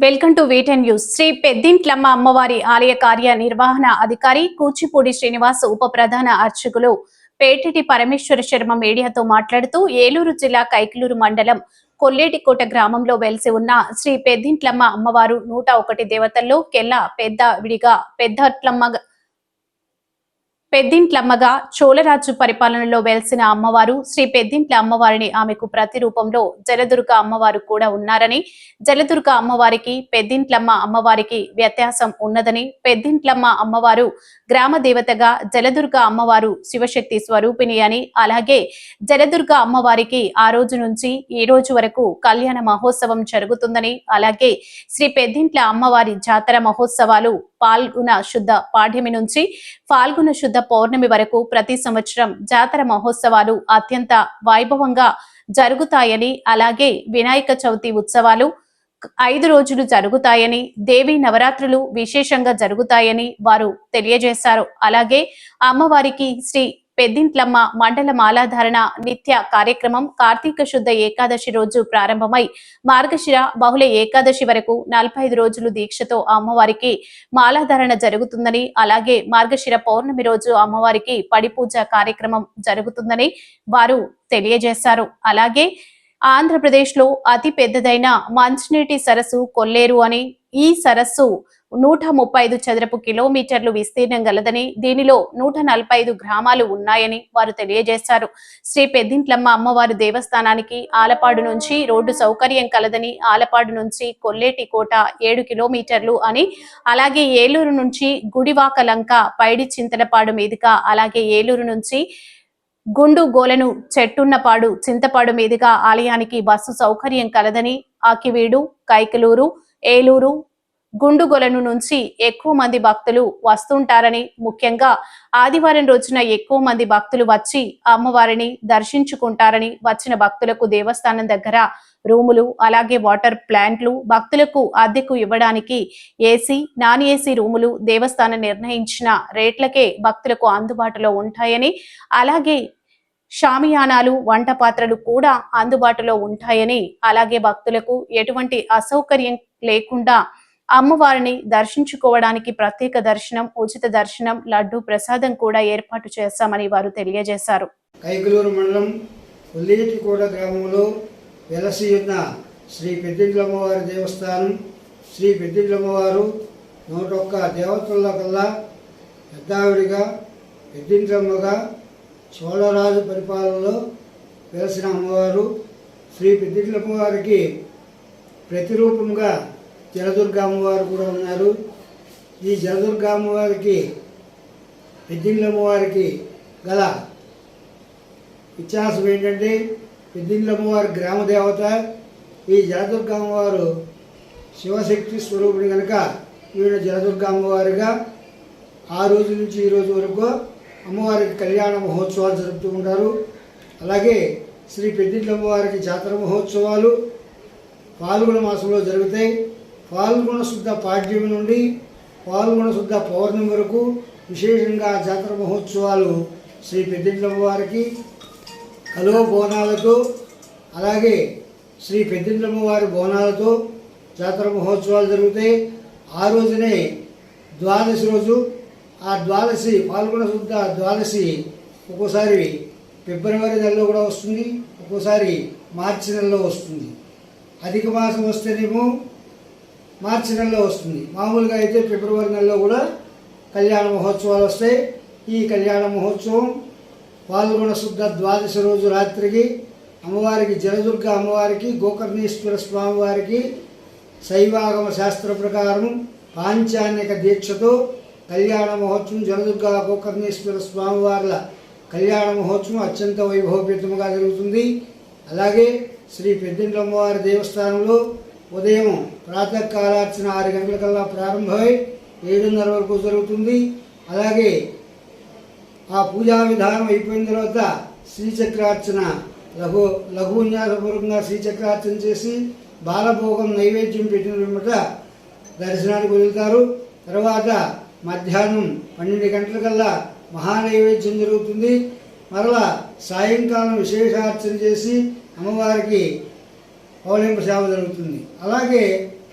Welcome to వీటెన్ news. Shri Peddintlamma అమ్మవారి ఆలయ కార్యనిర్వహణ అధికారి కూచిపూడి శ్రీనివాస్, ఉప ప్రధాన అర్చకులు పేటిటి పరమేశ్వర శర్మ మీడియాతో మాట్లాడుతూ, ఏలూరు జిల్లా కైకలూరు మండలం కొల్లేటికోట గ్రామంలో వెలిసి ఉన్న శ్రీ పెద్దింట్లమ్మ అమ్మవారు 101 దేవతల్లో కెల్లా పెద్ద విడిగా పెద్దింట్లమ్మగా చోళరాజు పరిపాలనలో వెలిసిన అమ్మవారు శ్రీ పెద్దింట్ల అమ్మవారిని ఆమెకు ప్రతిరూపంలో జలదుర్గ అమ్మవారు కూడా ఉన్నారని, జలదుర్గ అమ్మవారికి పెద్దింట్లమ్మ అమ్మవారికి వ్యత్యాసం ఉన్నదని, పెద్దింట్లమ్మ అమ్మవారు గ్రామ దేవతగా, జలదుర్గ అమ్మవారు శివశక్తి స్వరూపిణి అని, అలాగే జలదుర్గ అమ్మవారికి ఆ రోజు నుంచి ఈ రోజు వరకు కళ్యాణ మహోత్సవం జరుగుతుందని, అలాగే శ్రీ పెద్దింట్ల అమ్మవారి జాతర మహోత్సవాలు పాల్గొన శుద్ధ పాడ్యమి నుంచి ఫాల్గుణ శుద్ధ పౌర్ణమి వరకు ప్రతి సంవత్సరం జాతర మహోత్సవాలు అత్యంత వైభవంగా జరుగుతాయని, అలాగే వినాయక చవితి ఉత్సవాలు 5 రోజులు జరుగుతాయని, దేవి నవరాత్రులు విశేషంగా జరుగుతాయని వారు తెలియజేశారు. అలాగే అమ్మవారికి శ్రీ పెద్దింట్లమ్మ మండల మాలాధారణ నిత్య కార్యక్రమం కార్తీక శుద్ధ ఏకాదశి రోజు ప్రారంభమై మార్గశిర బహుళ ఏకాదశి వరకు 45 రోజులు దీక్షతో అమ్మవారికి మాలాధారణ జరుగుతుందని, అలాగే మార్గశిర పౌర్ణమి రోజు అమ్మవారికి పడి పూజ కార్యక్రమం జరుగుతుందని వారు తెలియజేశారు. అలాగే ఆంధ్రప్రదేశ్ లో అతి పెద్దదైన మంచినీటి సరస్సు కొల్లేరు అని, ఈ సరస్సు 135 చదరపు కిలోమీటర్లు విస్తీర్ణం గలదని, దీనిలో 145 గ్రామాలు ఉన్నాయని వారు తెలియజేశారు. శ్రీ పెద్దింట్లమ్మ అమ్మవారి దేవస్థానానికి ఆలపాడు నుంచి రోడ్డు సౌకర్యం కలదని, ఆలపాడు నుంచి కొల్లేటి కోట 7 కిలోమీటర్లు అని, అలాగే ఏలూరు నుంచి గుడివాక లంక పైడి చింతలపాడు మీదుగా, అలాగే ఏలూరు నుంచి గుండు గోలను చెట్టున్నపాడు చింతపాడు మీదుగా ఆలయానికి బస్సు సౌకర్యం కలదని, ఆకివీడు, కైకలూరు, ఏలూరు, గుండుగొలను నుంచి ఎక్కువ మంది భక్తులు వస్తుంటారని, ముఖ్యంగా ఆదివారం రోజున ఎక్కువ మంది భక్తులు వచ్చి అమ్మవారిని దర్శించుకుంటారని, వచ్చిన భక్తులకు దేవస్థానం దగ్గర రూములు, అలాగే వాటర్ ప్లాంట్లు భక్తులకు అద్దెకు ఇవ్వడానికి ఏసీ, నాన్ ఏసీ రూములు దేవస్థానం నిర్ణయించిన రేట్లకే భక్తులకు అందుబాటులో ఉంటాయని, అలాగే షామియానాలు, వంట పాత్రలు కూడా అందుబాటులో ఉంటాయని, అలాగే భక్తులకు ఎటువంటి అసౌకర్యం లేకుండా అమ్మవారిని దర్శించుకోవడానికి ప్రత్యేక దర్శనం, ఉచిత దర్శనం, లడ్డు ప్రసాదం కూడా ఏర్పాటు చేశామని వారు తెలియజేశారు. కైకలూరు మండలం కొల్లేటికోట గ్రామంలో వెలసి ఉన్న శ్రీ పెద్దింట్లమ్మవారి దేవస్థానం. శ్రీ పెద్దింట్లమ్మవారు 101 దేవతల్లో కల్లా పెద్దావిడిగా, పెద్దింట్లమ్మగా చోళరాజు పరిపాలనలో వెలసిన అమ్మవారు. శ్రీ పెద్దింట్లమ్మవారికి ప్రతిరూపంగా జలదుర్గ అమ్మవారు కూడా ఉన్నారు. ఈ జలదుర్గ అమ్మవారికి పెద్దింట్లమ్మవారికి గల వ్యత్యాసం ఏంటంటే, పెద్దింట్లమ్మవారి గ్రామ దేవత, ఈ జలదుర్గ అమ్మవారు శివశక్తి స్వరూపిణి కనుక ఈవిడ జలదుర్గ అమ్మవారిగా ఆ రోజు నుంచి ఈ రోజు వరకు అమ్మవారికి కళ్యాణ మహోత్సవాలు జరుపుతూ ఉంటారు. అలాగే శ్రీ పెద్దింట్లమ్మవారికి జాతర మహోత్సవాలు ఫాల్గుణ మాసంలో జరుగుతాయి. ఫాల్గుణ శుద్ధ పాడ్యమి నుండి ఫాల్గుణ శుద్ధ పౌర్ణమి వరకు విశేషంగా జాతర మహోత్సవాలు శ్రీ పెద్దింట్లమ్మవారికి కలువ బోనాలతో, అలాగే శ్రీ పెద్దింట్లమ్మవారి బోనాలతో జాతర మహోత్సవాలు జరుగుతాయి. ఆ రోజునే ద్వాదశి రోజు, ఆ ద్వాదశి ఫాల్గుణ శుద్ధ ద్వాదశి ఒక్కోసారి ఫిబ్రవరి నెలలో కూడా వస్తుంది, ఒక్కోసారి మార్చి నెలలో వస్తుంది. అధిక మాసం వస్తేనేమో మార్చి నెలలో వస్తుంది. మామూలుగా అయితే ఫిబ్రవరి నెలలో కూడా కళ్యాణ మహోత్సవాలు వస్తాయి. ఈ కళ్యాణ మహోత్సవం ఫాల్గుణ శుద్ధ ద్వాదశి రోజు రాత్రికి అమ్మవారికి, జలదుర్గ అమ్మవారికి, గోకర్ణేశ్వర స్వామివారికి శైవాగమ శాస్త్ర ప్రకారం పాంచాన్యక దీక్షతో కళ్యాణ మహోత్సవం, జలదుర్గ గోకర్ణేశ్వర స్వామివార్ల కళ్యాణ మహోత్సవం అత్యంత వైభవపేతముగా జరుగుతుంది. అలాగే శ్రీ పెద్దింట్లమ్మవారి దేవస్థానంలో ఉదయం ప్రాతకాలార్చన 6 గంటలకల్లా ప్రారంభమై 7:30 వరకు జరుగుతుంది. అలాగే ఆ పూజా విధానం అయిపోయిన తర్వాత శ్రీచక్రార్చన, లఘు విన్యాసపూర్వకంగా శ్రీచక్రార్చన చేసి బాలభోగం నైవేద్యం పెట్టిన వెంబట దర్శనానికి వదులుతారు. తర్వాత మధ్యాహ్నం 12 గంటలకల్లా మహానైవేద్యం జరుగుతుంది. మరలా సాయంకాలం విశేషార్చన చేసి అమ్మవారికి పౌలింప సేవ జరుగుతుంది. అలాగే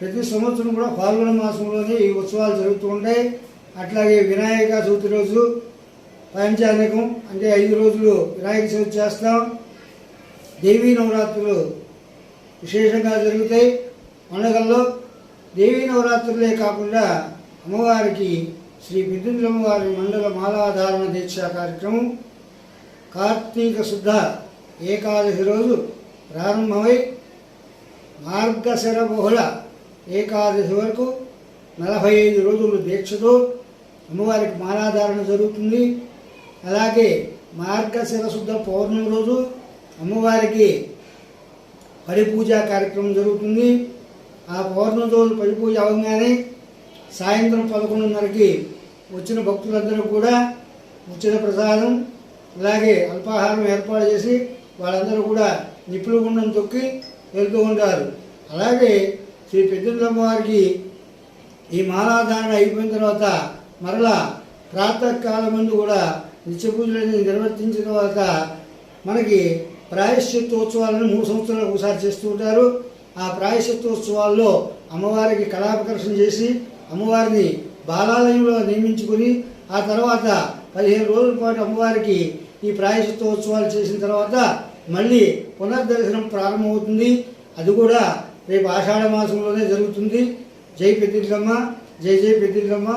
ప్రతి సంవత్సరం కూడా పాల్గొన మాసంలోనే ఈ ఉత్సవాలు జరుగుతూ ఉంటాయి. అట్లాగే వినాయక చవితి రోజు పంచానికం అంటే 5 రోజులు వినాయక చవితి చేస్తాం. దేవీ నవరాత్రులు విశేషంగా జరుగుతాయి. పండుగల్లో దేవీ నవరాత్రులే కాకుండా అమ్మవారికి శ్రీ పెద్దింట్లమ్మవారి మండల మాలాధారణ దీక్ష కార్యక్రమం కార్తీక శుద్ధ ఏకాదశి రోజు ప్రారంభమై మార్గశిర బహుళ ఏకాదశి వరకు 45 రోజులు దీక్షతో అమ్మవారికి మాలాధారణ జరుగుతుంది. అలాగే మార్గశిర శుద్ధ పౌర్ణమి రోజు అమ్మవారికి పరిపూజ కార్యక్రమం జరుగుతుంది. ఆ పౌర్ణమి రోజు పరిపూజ అవగానే సాయంత్రం 11:30కి వచ్చిన భక్తులందరూ కూడా ఉచిత ప్రసాదం అలాగే అల్పాహారం ఏర్పాటు చేసి వాళ్ళందరూ కూడా నిప్పుల గుండం తొక్కి వెళ్తూ ఉంటారు. అలాగే శ్రీ పెద్దింట్లమ్మవారికి ఈ మాలాధారణ అయిపోయిన తర్వాత మరలా ప్రాతకాలం ముందు కూడా నిత్య పూజలను నిర్వర్తించిన తర్వాత మనకి ప్రాయశ్చిత్తోత్సవాలను 3 సంవత్సరాలకు ఒకసారి చేస్తూ ఉంటారు. ఆ ప్రాయశ్చిత్తోత్సవాల్లో అమ్మవారికి కళా ప్రదర్శన చేసి అమ్మవారిని బాలాలయంలో నియమించుకొని ఆ తర్వాత 15 రోజుల పాటు అమ్మవారికి ఈ ప్రాయశ్చిత్తోత్సవాలు చేసిన తర్వాత మళ్ళీ పునర్దర్శనం ప్రారంభమవుతుంది. అది కూడా రేపు ఆషాఢ మాసంలోనే జరుగుతుంది. జై పెద్దింట్లమ్మ, జై జై పెద్దింట్లమ్మ.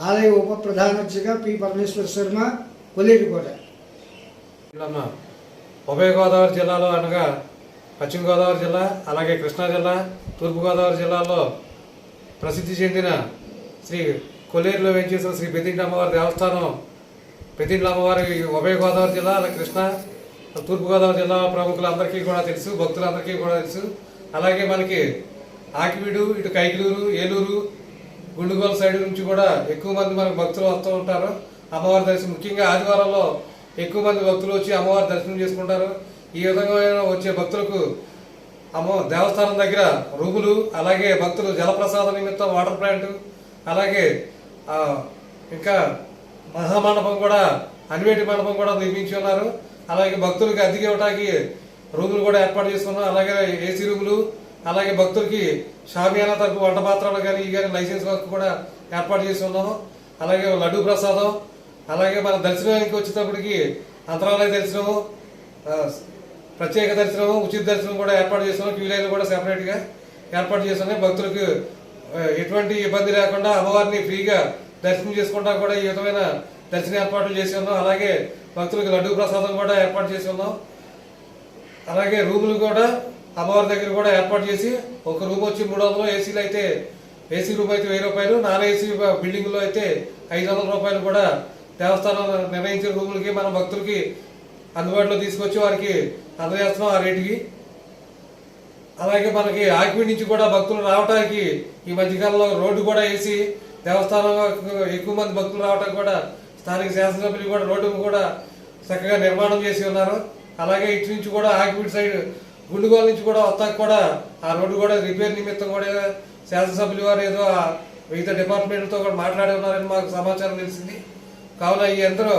ఆలయ ఉప ప్రధానార్చక పి పరమేశ్వర శర్మ, కొల్లేటికోట. ఉభయ గోదావరి జిల్లాలో అనగా పశ్చిమ గోదావరి జిల్లా అలాగే కృష్ణా జిల్లా తూర్పుగోదావరి జిల్లాలో ప్రసిద్ధి చెందిన శ్రీ కొల్లేరులో వేంచేసిన శ్రీ పెద్దింటి అమ్మవారి దేవస్థానం పెద్దింట్ల అమ్మవారి ఉభయ గోదావరి జిల్లా అలాగే కృష్ణా తూర్పుగోదావరి జిల్లా ప్రముఖులందరికీ కూడా తెలుసు, భక్తులందరికీ కూడా తెలుసు. అలాగే మనకి ఆకివీడు, ఇటు కైకిలూరు, ఏలూరు, గుండుగోల సైడ్ నుంచి కూడా ఎక్కువ మంది మనకు భక్తులు వస్తూ ఉంటారు. అమ్మవారి దర్శనం ముఖ్యంగా ఆదివారంలో ఎక్కువ మంది భక్తులు వచ్చి అమ్మవారి దర్శనం చేసుకుంటారు. ఈ విధంగా వచ్చే భక్తులకు దేవస్థానం దగ్గర రూములు అలాగే భక్తులు జలప్రసాద నిమిత్తం వాటర్ ప్లాంట్ అలాగే ఇంకా మహామండపం కూడా అన్వేటి మండపం కూడా నిర్మించి ఉన్నారు. అలాగే భక్తులకి అద్దెకి ఇవ్వడానికి రూములు కూడా ఏర్పాటు చేసుకున్నాం. అలాగే ఏసీ రూములు అలాగే భక్తులకి షామియానా తరపు వంట పాత్రలు కానీ ఈ కానీ లైసెన్స్ వర్క్ కూడా ఏర్పాటు చేసి ఉన్నాము. అలాగే లడ్డూ ప్రసాదం అలాగే మన దర్శనానికి వచ్చేటప్పటికి అంతరాలయ దర్శనము, ప్రత్యేక దర్శనము, ఉచిత దర్శనం కూడా ఏర్పాటు చేస్తున్నాం. క్యూ లైన్లు కూడా సెపరేట్గా ఏర్పాటు చేస్తున్నాయి. భక్తులకు ఎటువంటి ఇబ్బంది లేకుండా అమ్మవారిని ఫ్రీగా దర్శనం చేసుకుంటా కూడా ఈ విధమైన దర్శన ఏర్పాట్లు చేసి ఉన్నాం. అలాగే భక్తులకు లడ్డూ ప్రసాదం కూడా ఏర్పాటు చేసి ఉన్నాం. అలాగే రూములు కూడా అమ్మవారి దగ్గర కూడా ఏర్పాటు చేసి ఒక రూమ్ వచ్చి 300, ఏసీలు అయితే ఏసీ రూమ్ అయితే 1000 రూపాయలు, నాన్ ఏసీ బిల్డింగ్లో అయితే 500 రూపాయలు కూడా దేవస్థానం నిర్ణయించిన రూములకి మన భక్తులకి అందుబాటులో తీసుకొచ్చి వారికి అందజేస్తున్నాం ఆ రేటుకి. అలాగే మనకి ఆకివీడి నుంచి కూడా భక్తులు రావడానికి ఈ మధ్యకాలంలో రోడ్డు కూడా వేసి దేవస్థానం ఎక్కువ మంది భక్తులు రావడానికి కూడా స్థానిక శాసనసభ్యులు కూడా రోడ్డు కూడా చక్కగా నిర్మాణం చేసి ఉన్నారు. అలాగే ఇటు నుంచి కూడా ఆకివీడి సైడ్ గుండుగోల నుంచి కూడా వస్తాక కూడా ఆ రోడ్డు కూడా రిపేర్ నిమిత్తం కూడా శాసనసభ్యులు వారు ఏదో వివిధ డిపార్ట్మెంట్లతో కూడా మాట్లాడి ఉన్నారని మాకు సమాచారం తెలిసింది. కావున ఈ అందరూ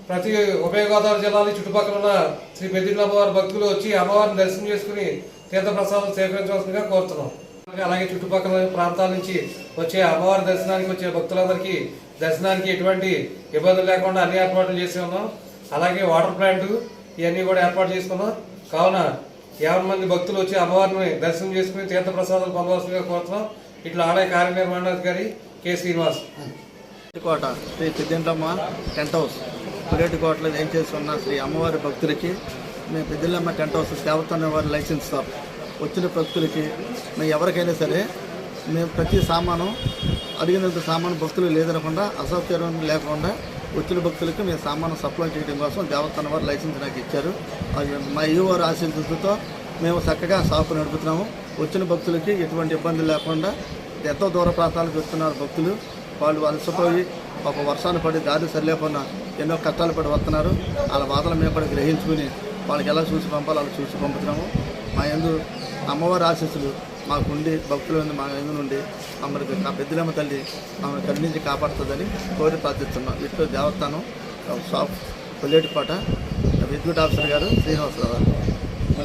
ప్రతి ఉభయ గోదావరి జిల్లాలో చుట్టుపక్కల ఉన్న శ్రీ పెద్దింట్ల అమ్మవారి భక్తులు వచ్చి అమ్మవారిని దర్శనం చేసుకుని తీర్థ ప్రసాదం సేకరించవలసిందిగా కోరుతున్నాం. అలాగే చుట్టుపక్కల ప్రాంతాల నుంచి వచ్చే అమ్మవారి దర్శనానికి వచ్చే భక్తులందరికీ దర్శనానికి ఎటువంటి ఇబ్బందులు లేకుండా అన్ని ఏర్పాట్లు చేసి ఉన్నాం. అలాగే వాటర్ ప్లాంట్ ఇవన్నీ కూడా ఏర్పాటు చేసుకున్నాం. కావున 50 మంది భక్తులు వచ్చి అమ్మవారిని దర్శనం చేసుకుని తీర్థ ప్రసాదాలు పొందవలసిందిగా కోరుతున్నాం. ఇట్లా ఆలయ కార్యనిర్వహణాధికారి కె శ్రీనివాస్. కోట శ్రీ పెద్దింట్లమ్మ టెంట్ హౌస్ పులేటికోటలో ఏం చేస్తున్న శ్రీ అమ్మవారి భక్తులకి మేము పెద్దింట్లమ్మ టెంట్ హౌస్ దేవస్థానం వారి లైసెన్స్ వచ్చిన భక్తులకి మేము ఎవరికైనా సరే మేము ప్రతి సామాను అడిగినంత సామాను భక్తులు లేదనకుండా అసౌకర్యం లేకుండా వచ్చిన భక్తులకి మేము సామాను సప్లై చేయడం కోసం దేవస్థానం వారు లైసెన్స్ నాకు ఇచ్చారు. మా ఈవోర్ ఆశీస్సులతో మేము చక్కగా షాపు నడుపుతున్నాము. వచ్చిన భక్తులకి ఎటువంటి ఇబ్బంది లేకుండా ఎంతో దూర ప్రాంతాలకు వస్తున్నారు భక్తులు. వాళ్ళు అలసిపోయి ఒక వర్షాన్ని పడి దారి సరిలేకుండా ఎన్నో కష్టాలు పడి వస్తున్నారు. వాళ్ళ బాధలు మేము కూడా గ్రహించుకుని వాళ్ళకి ఎలా చూసి పంపాలో అలా చూసి పంపుతున్నాము. మా యందు అమ్మవారి ఆశీస్సులు మాకుండి భక్తుల మా యందు నుండి మమ్మల్ని నా పెద్దలమ్మ తల్లి మమ్మల్ని కరుణించి కాపాడుతుందని కోరి ప్రార్థిస్తున్నాం. ఇటు దేవస్థానం షాప్ కొల్లేటికోట విద్యుత్ ఆఫీసర్ గారు శ్రీనివాసరావు.